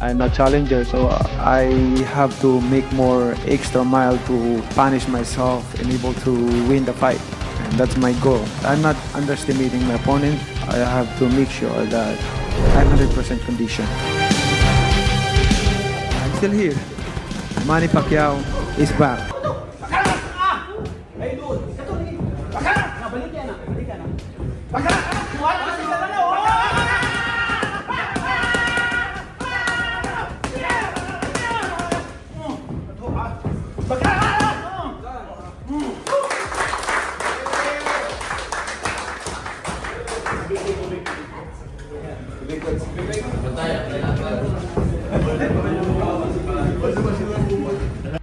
I'm a challenger, so I have to make more extra mile to punish myself and able to win the fight. And that's my goal. I'm not underestimating my opponent. I have to make sure that I'm 100% conditioned. I'm still here. Manny Pacquiao is back.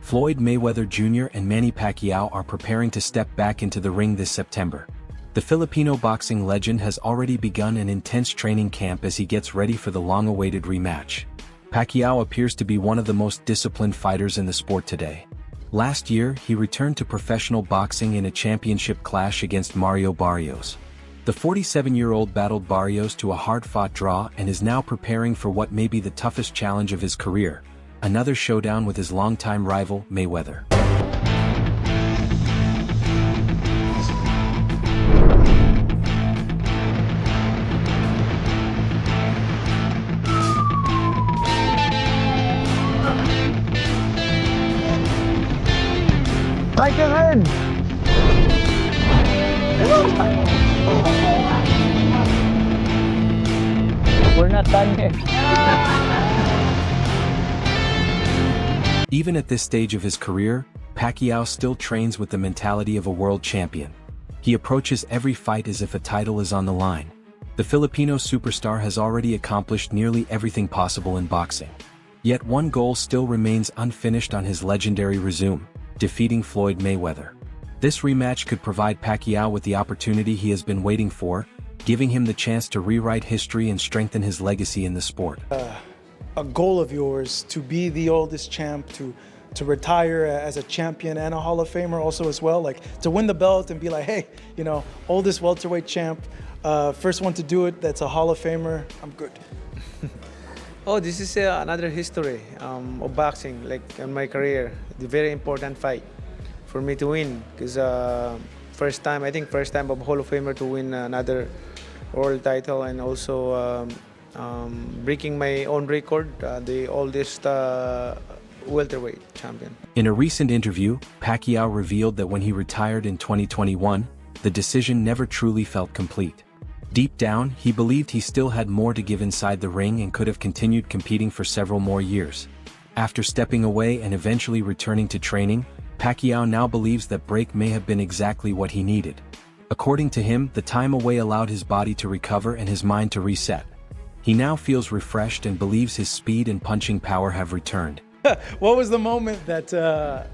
Floyd Mayweather Jr. and Manny Pacquiao are preparing to step back into the ring this September. The Filipino boxing legend has already begun an intense training camp as he gets ready for the long-awaited rematch. Pacquiao appears to be one of the most disciplined fighters in the sport today. Last year, he returned to professional boxing in a championship clash against Mario Barrios. The 47-year-old battled Barrios to a hard-fought draw and is now preparing for what may be the toughest challenge of his career, another showdown with his longtime rival, Mayweather. Strike ahead! We're not done yet. Even at this stage of his career, Pacquiao still trains with the mentality of a world champion. He approaches every fight as if a title is on the line. The Filipino superstar has already accomplished nearly everything possible in boxing. Yet one goal still remains unfinished on his legendary resume: defeating Floyd Mayweather. This rematch could provide Pacquiao with the opportunity he has been waiting for, giving him the chance to rewrite history and strengthen his legacy in the sport. A goal of yours to be the oldest champ, to retire as a champion and a Hall of Famer also as well, like to win the belt and be like, hey, you know, oldest welterweight champ, first one to do it, that's a Hall of Famer, I'm good. Oh, this is another history of boxing, like in my career. The very important fight for me to win, because first time of Hall of Famer to win another world title, and also breaking my own record, the oldest welterweight champion. In a recent interview, Pacquiao revealed that when he retired in 2021, the decision never truly felt complete. Deep down, he believed he still had more to give inside the ring and could have continued competing for several more years. After stepping away and eventually returning to training, Pacquiao now believes that break may have been exactly what he needed. According to him, the time away allowed his body to recover and his mind to reset. He now feels refreshed and believes his speed and punching power have returned. What was the moment that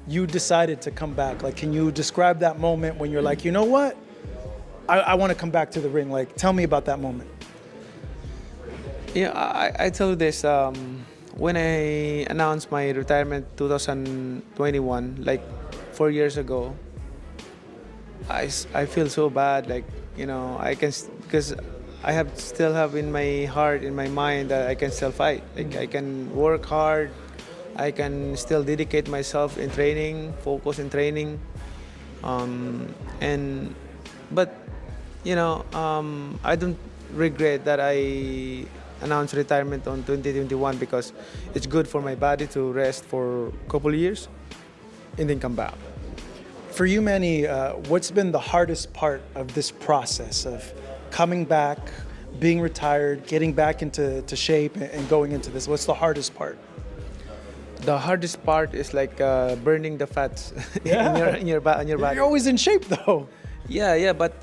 you decided to come back? Like, can you describe that moment when you're like, you know what? I want to come back to the ring. Like, tell me about that moment. Yeah, I tell you this. When I announced my retirement 2021, like 4 years ago, I feel so bad. Like, you know, because I still have in my heart, in my mind, that I can still fight. Like, I can work hard. I can still dedicate myself in training, focus in training, but you know, I don't regret that I announced retirement on 2021, because it's good for my body to rest for a couple of years and then come back. For you, Manny, what's been the hardest part of this process of coming back, being retired, getting back into shape, and going into this? What's the hardest part? The hardest part is like burning the fats Yeah. in your body. You're always in shape, though. Yeah, but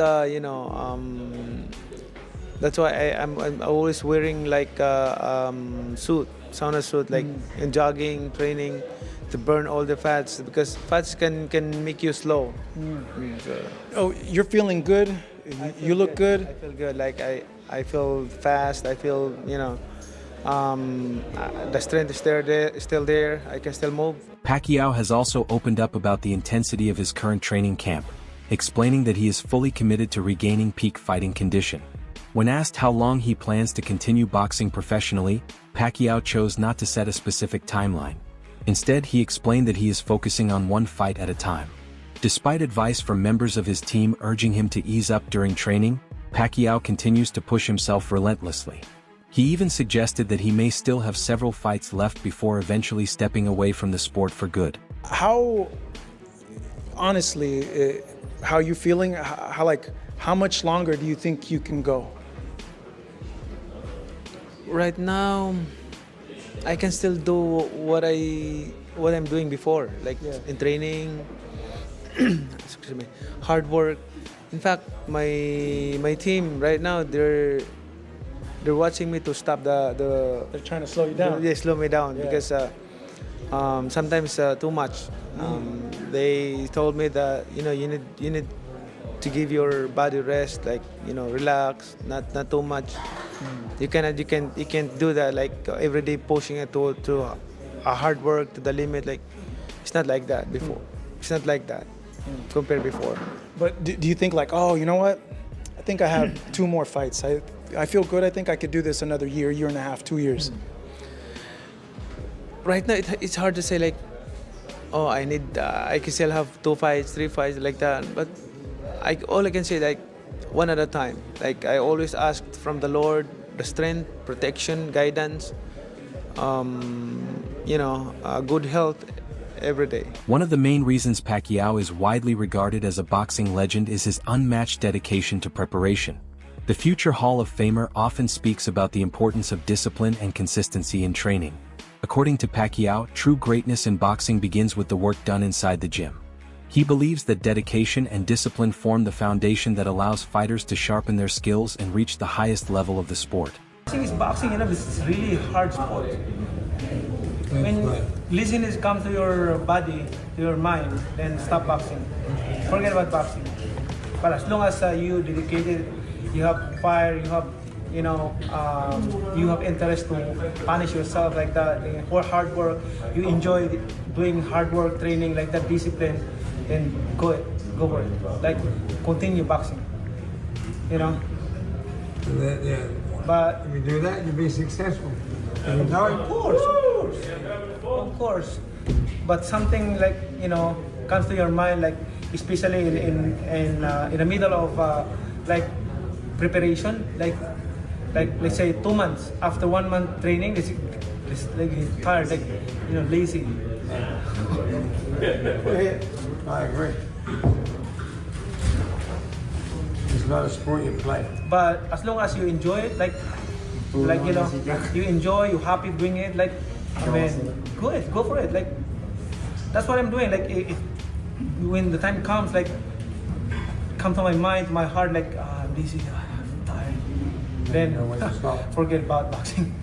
that's why I'm always wearing like suit, sauna suit, like in jogging, training, to burn all the fats because fats can make you slow. So Oh, you're feeling good. You look good. I feel good. Like I feel fast. I feel the strength is still there. I can still move. Pacquiao has also opened up about the intensity of his current training camp, explaining that he is fully committed to regaining peak fighting condition. When asked how long he plans to continue boxing professionally, Pacquiao chose not to set a specific timeline. Instead, he explained that he is focusing on one fight at a time. Despite advice from members of his team urging him to ease up during training, Pacquiao continues to push himself relentlessly. He even suggested that he may still have several fights left before eventually stepping away from the sport for good. How, honestly, how you feeling? How much longer do you think you can go? Right now, I can still do what I'm doing before, like in training, excuse me, hard work. In fact, my team right now they're watching me to stop the They're trying to slow you down. they slow me down Yeah. because sometimes too much. They told me that you need to give your body rest, like relax, not too much. You can't do that like every day pushing it to a hard work to the limit. Like it's not like that before. It's not like that compared before. But do you think like, oh, you know what? I think I have 2 more fights. I feel good. I think I could do this another year and a half, 2 years. Right now, it's hard to say like, oh, I can still have 2 fights, 3 fights like that. But all I can say like one at a time. Like I always asked from the Lord the strength, protection, guidance, good health every day. One of the main reasons Pacquiao is widely regarded as a boxing legend is his unmatched dedication to preparation. The future Hall of Famer often speaks about the importance of discipline and consistency in training. According to Pacquiao, true greatness in boxing begins with the work done inside the gym. He believes that dedication and discipline form the foundation that allows fighters to sharpen their skills and reach the highest level of the sport. Boxing, it's really hard sport. When laziness comes to your body, to your mind, then stop boxing. Forget about boxing. But as long as you dedicated, you have fire, you have interest to punish yourself like that, for hard work, you enjoy doing hard work, training like that, discipline, then go for it. Like continue boxing, Yeah. But If you do that, you'll be successful. of course. But something like comes to your mind, like especially in the middle of like preparation, like let's say 2 months after 1 month training, it's like tired, like lazy. I agree. It's not a sport you play. But as long as you enjoy it, you enjoy, you're happy doing it, like go for it. Like that's what I'm doing. Like if when the time comes, like come to my mind, my heart, like I'm busy, I'm tired. Then forget about boxing.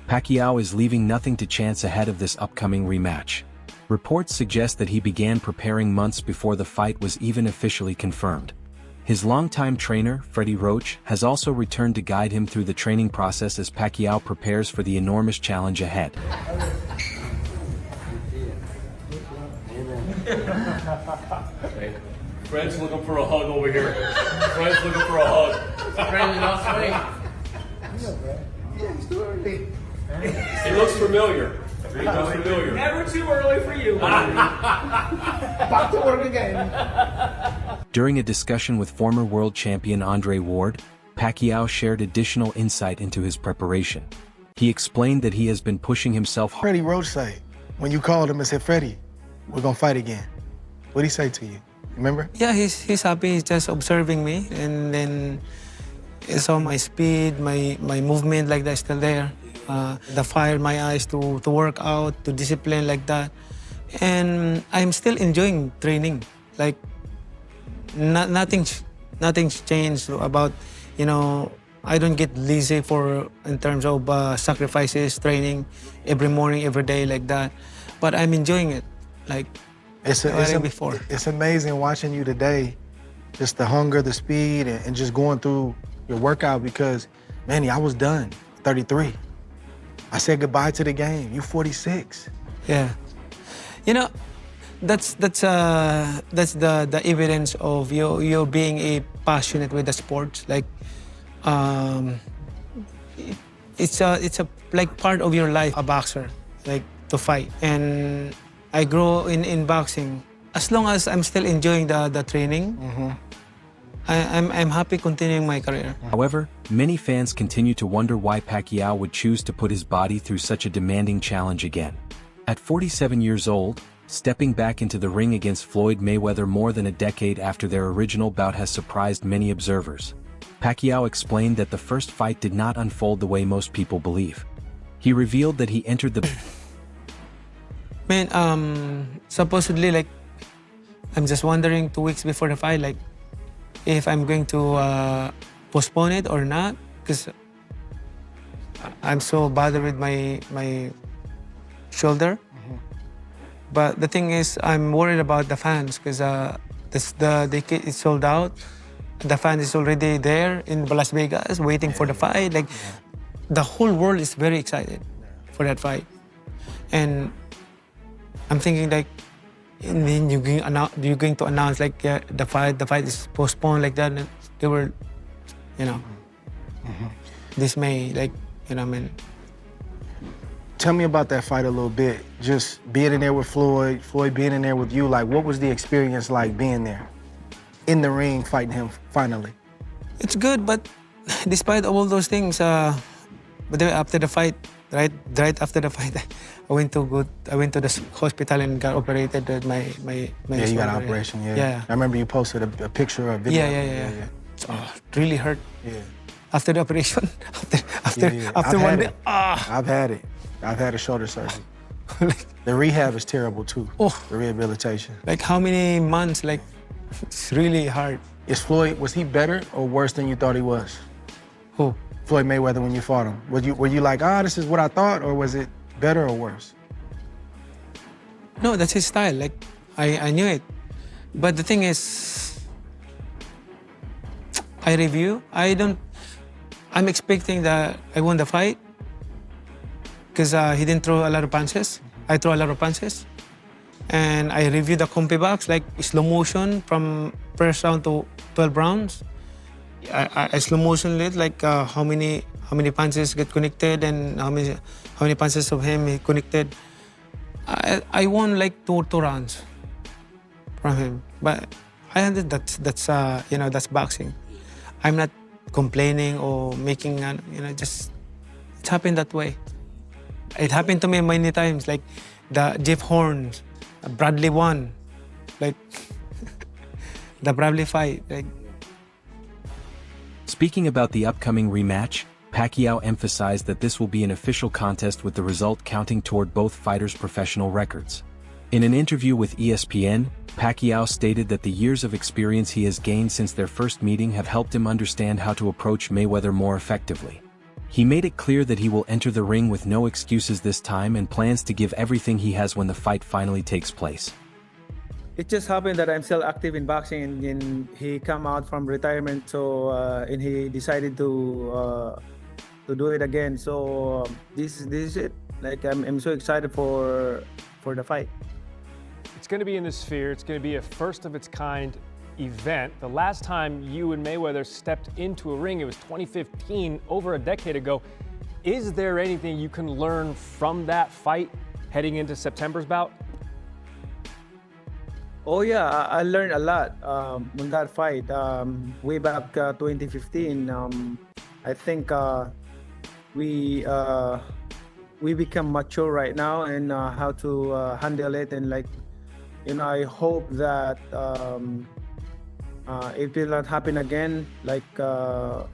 Pacquiao is leaving nothing to chance ahead of this upcoming rematch. Reports suggest that he began preparing months before the fight was even officially confirmed. His longtime trainer, Freddie Roach, has also returned to guide him through the training process as Pacquiao prepares for the enormous challenge ahead. Fred's looking for a hug over here. Fred's looking for a hug. Fred, you not funny? He looks familiar. He looks familiar. Never too early for you. Back to work again. During a discussion with former world champion Andre Ward, Pacquiao shared additional insight into his preparation. He explained that he has been pushing himself hard. Freddie Roach say, when you called him and said, Freddie, we're gonna fight again. What'd he say to you? Remember? Yeah, he's happy. He's just observing me, and then he saw my speed, my movement like that still there. The fire in my eyes to work out, to discipline like that, and I'm still enjoying training. Like nothing's changed about, you know. I don't get lazy for in terms of sacrifices, training every morning, every day like that. But I'm enjoying it, like before. It's amazing watching you today, just the hunger, the speed, and just going through your workout because, Manny, I was done, 33. I said goodbye to the game. You 46. Yeah, you know, that's the evidence of you being a passionate with the sports. Like, it's a like part of your life, a boxer, like to fight. And I grow in boxing. As long as I'm still enjoying the training, I'm happy continuing my career. However, many fans continue to wonder why Pacquiao would choose to put his body through such a demanding challenge again. At 47 years old, stepping back into the ring against Floyd Mayweather more than a decade after their original bout has surprised many observers. Pacquiao explained that the first fight did not unfold the way most people believe. He revealed that he entered the Man, supposedly, like, I'm just wondering 2 weeks before the fight, like, if I'm going to postpone it or not, because I'm so bothered with my shoulder. But the thing is, I'm worried about the fans because the ticket is sold out. The fan is already there in Las Vegas waiting for the fight. Like, the whole world is very excited for that fight. And I'm thinking, like, and then you're going to announce like the fight is postponed like that. And they were, you know, dismay, like, you know, I mean. Tell me about that fight a little bit. Just being in there with Floyd, Floyd being in there with you. Like, what was the experience like being there in the ring fighting him finally? It's good, but despite all those things, but then after the fight, right after the fight, I went to the hospital and got operated with my Yeah, you got an shoulder. operation, yeah. Yeah. I remember you posted a picture of video. Yeah. It really hurt. Yeah. After the operation, after I've one had day, it. I've had it. I've had a shoulder surgery. The rehab is terrible too. Oh. The rehabilitation. like how many months? Like, it's really hard. Is Floyd, was he better or worse than you thought he was? Who? Floyd Mayweather when you fought him. Were you like, this is what I thought, or was it better or worse? No, that's his style. Like, I knew it. But the thing is, I'm expecting that I won the fight because he didn't throw a lot of punches. I throw a lot of punches. And I reviewed the compy box, like slow motion from first round to 12 rounds. I slow motion it, like how many punches get connected and how many punches of him he connected. I won like two rounds from him, but I understand that's boxing. I'm not complaining or making just it happened that way. It happened to me many times, like the Jeff Horns, Bradley won, like the Bradley fight, like. Speaking about the upcoming rematch, Pacquiao emphasized that this will be an official contest with the result counting toward both fighters' professional records. In an interview with ESPN, Pacquiao stated that the years of experience he has gained since their first meeting have helped him understand how to approach Mayweather more effectively. He made it clear that he will enter the ring with no excuses this time and plans to give everything he has when the fight finally takes place. It just happened that I'm still active in boxing, and he come out from retirement, so and he decided to do it again. So this is it. Like, I'm so excited for the fight. It's going to be in the Sphere. It's going to be a first of its kind event. The last time you and Mayweather stepped into a ring, it was 2015, over a decade ago. Is there anything you can learn from that fight heading into September's bout? Oh yeah, I learned a lot on that fight. Way back 2015, I think we become mature right now and how to handle it and like I hope that it will not happen again, like the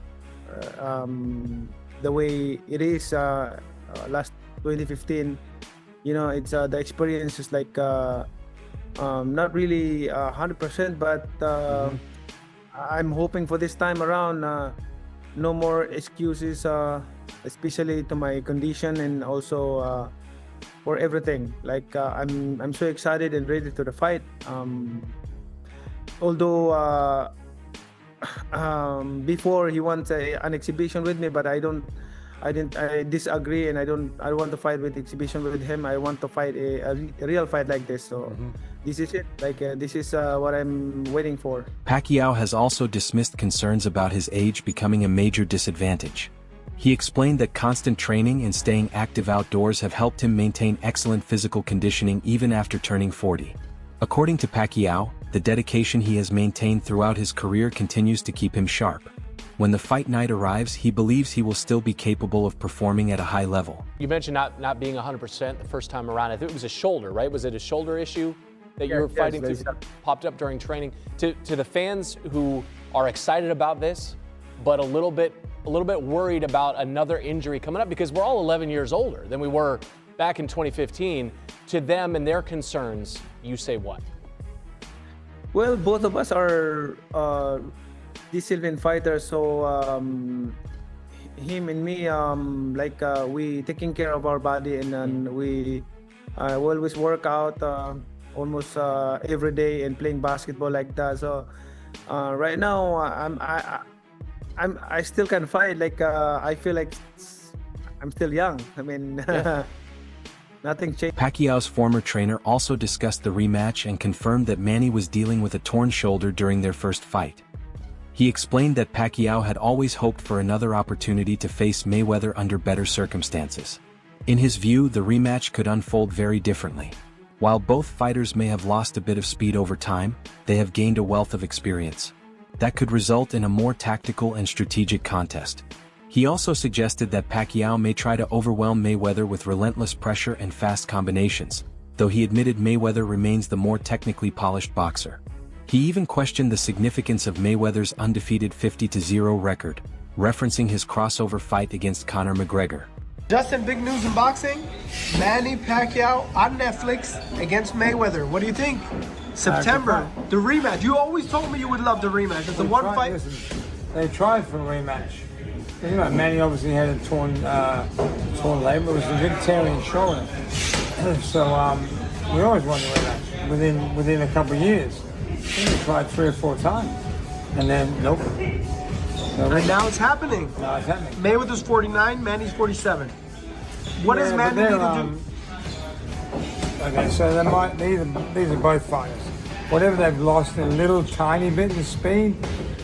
way it is last 2015. It's the experience is like not really 100%, but I'm hoping for this time around, no more excuses, especially to my condition and also for everything. Like I'm so excited and ready to the fight. Although before he wants an exhibition with me, but I disagree, and I want to fight with exhibition with him. I want to fight a real fight like this. So this is it. Like this is what I'm waiting for. Pacquiao has also dismissed concerns about his age becoming a major disadvantage. He explained that constant training and staying active outdoors have helped him maintain excellent physical conditioning even after turning 40. According to Pacquiao, the dedication he has maintained throughout his career continues to keep him sharp. When the fight night arrives, he believes he will still be capable of performing at a high level. You mentioned not being 100% the first time around. I think it was a shoulder, right? Was it a shoulder issue that you were fighting through, popped up during training? To the fans who are excited about this, but a little bit worried about another injury coming up, because we're all 11 years older than we were back in 2015. To them and their concerns, you say what? Well, both of us are disciplined fighters, so him and me, we taking care of our body, and then we always work out almost every day and playing basketball like that. So right now, I still can fight. Like I feel like I'm still young. I mean, nothing changed. Pacquiao's former trainer also discussed the rematch and confirmed that Manny was dealing with a torn shoulder during their first fight. He explained that Pacquiao had always hoped for another opportunity to face Mayweather under better circumstances. In his view, the rematch could unfold very differently. While both fighters may have lost a bit of speed over time, they have gained a wealth of experience that could result in a more tactical and strategic contest. He also suggested that Pacquiao may try to overwhelm Mayweather with relentless pressure and fast combinations, though he admitted Mayweather remains the more technically polished boxer. He even questioned the significance of Mayweather's undefeated 50-0 record, referencing his crossover fight against Conor McGregor. Justin, big news in boxing. Manny Pacquiao on Netflix against Mayweather. What do you think? September, the rematch. You always told me you would love the rematch. It's the one fight. Listen, they tried for a rematch. Manny obviously had a torn leg, but it was a big tearing shoulder. So we always wanted a rematch within a couple of years. They tried 3 or 4 times, and then nope. And now it's happening. Now it's happening. Mayweather's 49, Manny's 47. What does Manny need to do? Okay, so these are both fighters. Whatever they've lost a little tiny bit in speed,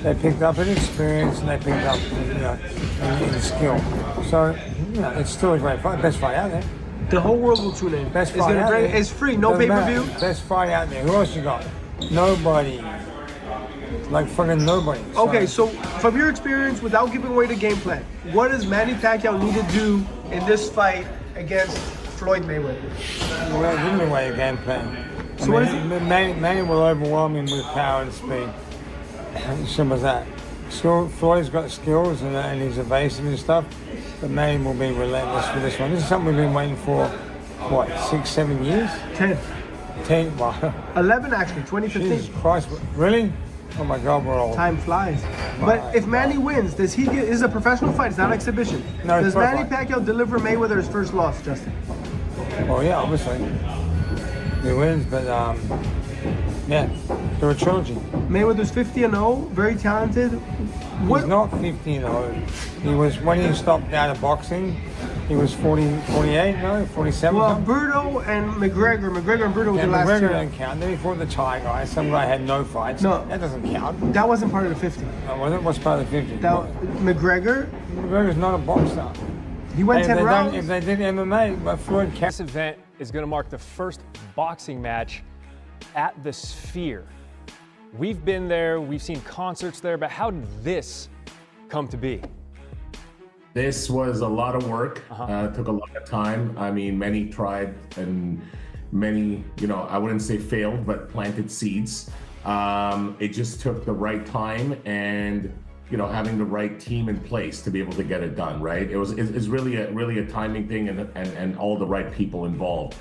they picked up in experience and they picked up in skill. So it's still a great fight. Best fight out there. The whole world will tune in. Best fight out there. It's free, no pay-per-view. Best fight out there. Who else you got? Nobody. Like fucking nobody. Okay, so from your experience, without giving away the game plan, what does Manny Pacquiao need to do in this fight against Floyd Mayweather? Well, giving away a game plan. So Manny will overwhelm him with power and speed. Simple as that. Floyd's got skills and he's evasive and stuff, but Manny will be relentless for this one. This is something we've been waiting for, what, 6, 7 years? 10, wow. 11 actually, 2015. Jesus Christ, really? Oh my God, we're old. Time flies. But if Manny wins, does he get? This is a professional fight. It's not an exhibition. No, does Manny Pacquiao deliver Mayweather's first loss, Justin? Oh yeah, obviously. He wins, but yeah, they're a trilogy. Mayweather's 50-0, very talented. He's not 50-0. He was, when he stopped out of boxing, he was 48, no, 47. Well, Berto and McGregor and Berto were the last McGregor two. didn't count. Then he fought the Thai guy. Some guy had no fights. No, that doesn't count. That wasn't part of the 50. No, wasn't. What's part of the 50? McGregor's not a boxer. He went 10 rounds. If they did MMA, Floyd can't. This event is going to mark the first boxing match at the Sphere. We've been there, we've seen concerts there, but how did this come to be? This was a lot of work, took a lot of time. I mean, Manny tried and many, I wouldn't say failed, but planted seeds. It just took the right time and having the right team in place to be able to get it done, right? It's really a timing thing and all the right people involved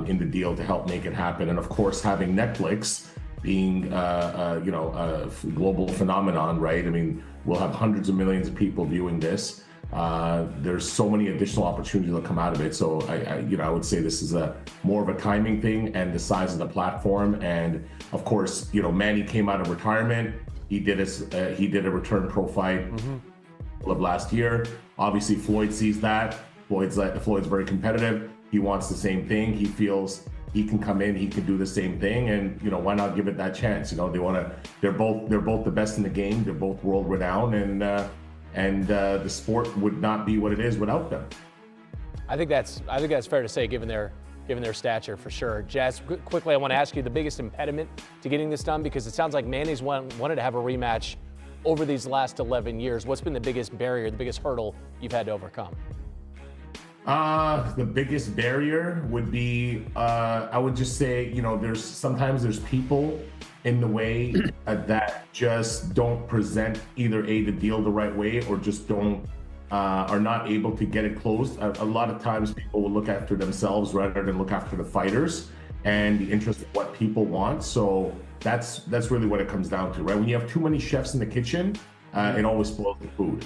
in the deal to help make it happen. And of course, having Netflix being a global phenomenon, right? I mean, we'll have hundreds of millions of people viewing this. There's so many additional opportunities that come out of it. So I would say this is more of a timing thing and the size of the platform. And of course, Manny came out of retirement. He did a return pro fight of last year. Obviously, Floyd sees that. Floyd's very competitive. He wants the same thing. He feels he can come in, he can do the same thing, and why not give it that chance? They're both the best in the game. They're both world renowned, and the sport would not be what it is without them. I think that's fair to say, given their stature, for sure. Jazz, quickly, I want to ask you the biggest impediment to getting this done, because it sounds like Manny's wanted to have a rematch over these last 11 years. What's been the biggest barrier, the biggest hurdle you've had to overcome? The biggest barrier would be, I would just say, sometimes there's people in the way that just don't present either the deal the right way, or just are not able to get it closed. A lot of times people will look after themselves rather than look after the fighters and the interest of what people want. So that's really what it comes down to, right? When you have too many chefs in the kitchen, it always spoils the food.